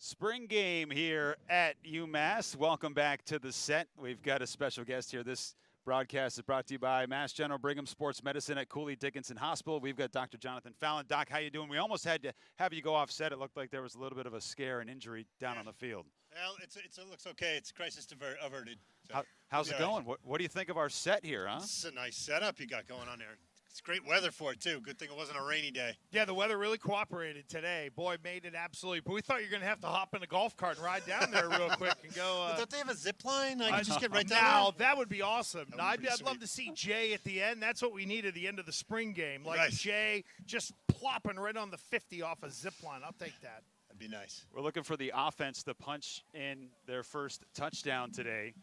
Spring game here at UMass. Welcome back to the set. We've got a special guest here. This broadcast is brought to you by Mass General Brigham Sports Medicine at Cooley Dickinson Hospital. We've got Dr. Jonathan Fallon. Doc, how you doing? We almost had to have you go off set. It looked like there was a little bit of a scare and injury down on the field. Well, it looks okay. It's crisis averted. So how's it going? What do you think of our set here, huh? It's a nice setup you got going on there. It's great weather for it, too. Good thing it wasn't a rainy day. Yeah, the weather really cooperated today. Boy, made it absolutely. But we thought you were going to have to hop in a golf cart and ride down there real quick and go. Don't they have a zip line? I can just get right down now, there? that would be awesome. That would be I'd love to see Jay at the end. That's what we need at the end of the spring game. Like Right. Jay just plopping right on the 50 off a zip line. I'll take that. That'd be nice. We're looking for the offense to punch in their first touchdown today,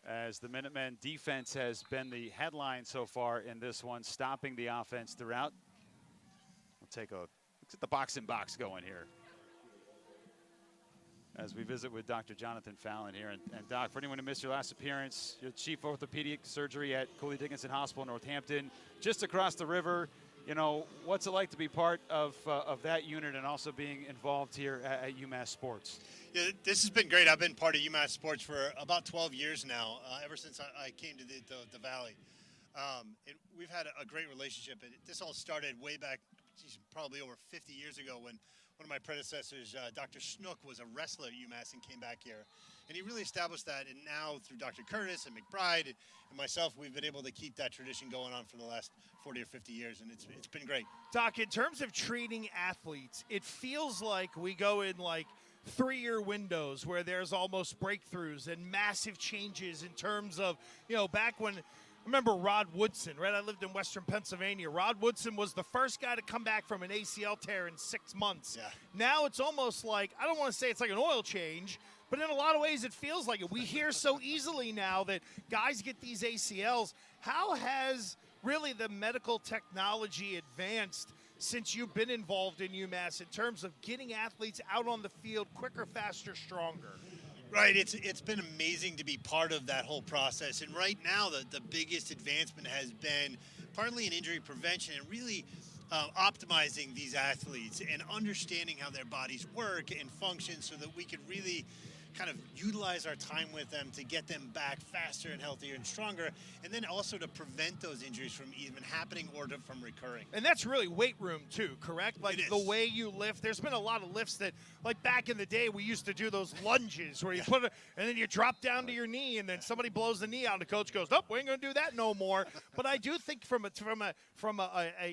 as the Minutemen defense has been the headline so far in this one, stopping the offense throughout. We'll take a look at the box in box going here as we visit with Dr. Jonathan Fallon here. And Doc, for anyone who missed your last appearance, you're chief orthopedic surgery at Cooley Dickinson Hospital in Northampton, just across the river. You know, what's it like to be part of that unit and also being involved here at UMass Sports? Yeah, this has been great. I've been part of UMass Sports for about 12 years now, ever since I came to the Valley. We've had a great relationship. This all started way back, probably over 50 years ago, when one of my predecessors, Dr. Snook, was a wrestler at UMass and came back here. And he really established that, and now through Dr. Curtis and McBride and myself, we've been able to keep that tradition going on for the last 40 or 50 years, and it's been great. Doc, in terms of treating athletes, it feels like we go in like 3-year windows where there's almost breakthroughs and massive changes in terms of, back when – remember Rod Woodson, right? I lived in Western Pennsylvania. Rod Woodson was the first guy to come back from an ACL tear in 6 months. Yeah. Now it's almost like, I don't want to say it's like an oil change, but in a lot of ways it feels like it. We hear so easily now that guys get these ACLs. How has really the medical technology advanced since you've been involved in UMass in terms of getting athletes out on the field quicker, faster, stronger? Right, it's been amazing to be part of that whole process. And right now, the biggest advancement has been partly in injury prevention and really optimizing these athletes and understanding how their bodies work and function so that we could really kind of utilize our time with them to get them back faster and healthier and stronger, and then also to prevent those injuries from even happening or from recurring. And that's really weight room too, correct? Like the way you lift. There's been a lot of lifts that, like back in the day, we used to do those lunges where you put it and then you drop down to your knee, and then somebody blows the knee out, and the coach goes, "Nope, we ain't gonna do that no more." But I do think from a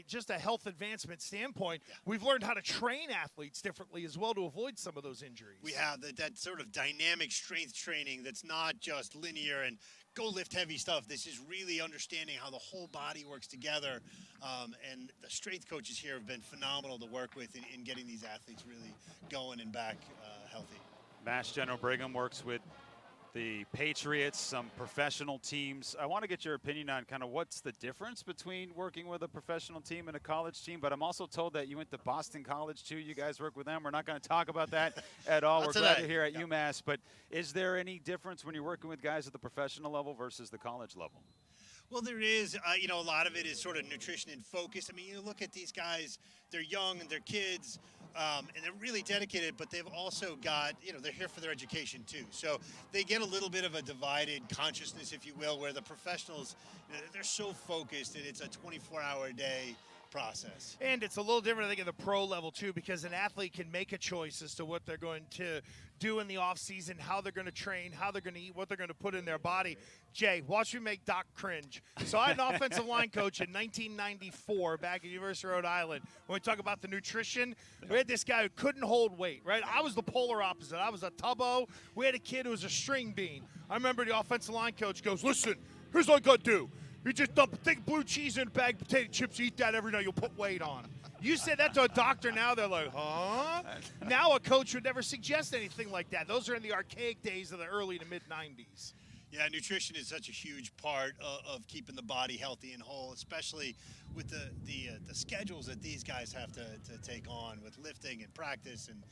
just a health advancement standpoint, we've learned how to train athletes differently as well to avoid some of those injuries. We have that sort of dynamic strength training that's not just linear and go lift heavy stuff. This is really understanding how the whole body works together. And the strength coaches here have been phenomenal to work with in getting these athletes really going and back healthy. Mass General Brigham works with the Patriots, some professional teams. I want to get your opinion on kind of what's the difference between working with a professional team and a college team, but I'm also told that you went to Boston College too. You guys work with them. We're not going to talk about that at all. We're glad you're here at UMass, but is there any difference when you're working with guys at the professional level versus the college level? Well, there is. A lot of it is sort of nutrition and focus. I mean, you look at these guys, they're young and they're kids, and they're really dedicated, but they've also got, they're here for their education too. So they get a little bit of a divided consciousness, if you will, where the professionals, they're so focused and it's a 24-hour-a-day process. And it's a little different, I think, at the pro level, too, because an athlete can make a choice as to what they're going to do in the offseason, how they're going to train, how they're going to eat, what they're going to put in their body. Jay, watch me make Doc cringe. So I had an offensive line coach in 1994 back at University of Rhode Island. When we talk about the nutrition, we had this guy who couldn't hold weight, right? I was the polar opposite. I was a tubbo. We had a kid who was a string bean. I remember the offensive line coach goes, "Listen, here's what I got to do. You just dump a thick blue cheese in a bag of potato chips, eat that every night, you'll put weight on." You say that to a doctor now, they're like, huh? Now a coach would never suggest anything like that. Those are in the archaic days of the early to mid-'90s. Yeah, nutrition is such a huge part of keeping the body healthy and whole, especially with the schedules that these guys have to take on with lifting and practice and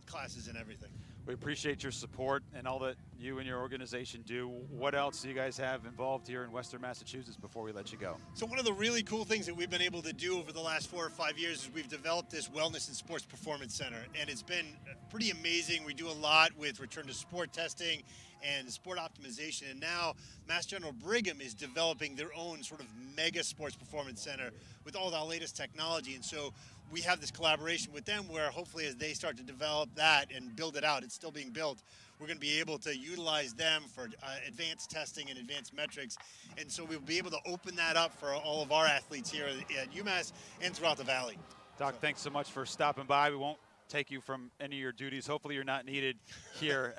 classes and everything. We appreciate your support and all that you and your organization do. What else do you guys have involved here in Western Massachusetts before we let you go? So one of the really cool things that we've been able to do over the last 4 or 5 years is we've developed this Wellness and Sports Performance Center, and it's been pretty amazing. We do a lot with return to sport testing and sport optimization, and now Mass General Brigham is developing their own sort of mega sports performance center with all the latest technology. And so we have this collaboration with them where hopefully as they start to develop that and build it out, it's still being built, we're going to be able to utilize them for advanced testing and advanced metrics. And so we'll be able to open that up for all of our athletes here at UMass and throughout the Valley. Doc, thanks so much for stopping by. We won't take you from any of your duties. Hopefully you're not needed here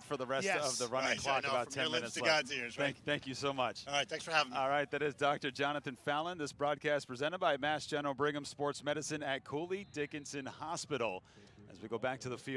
for the rest of the running clock. About 10 minutes to left. God's ears, right? Thank you so much. All right, thanks for having me. All right, that is Dr. Jonathan Fallon. This broadcast presented by Mass General Brigham Sports Medicine at Cooley Dickinson Hospital. As we go back to the field.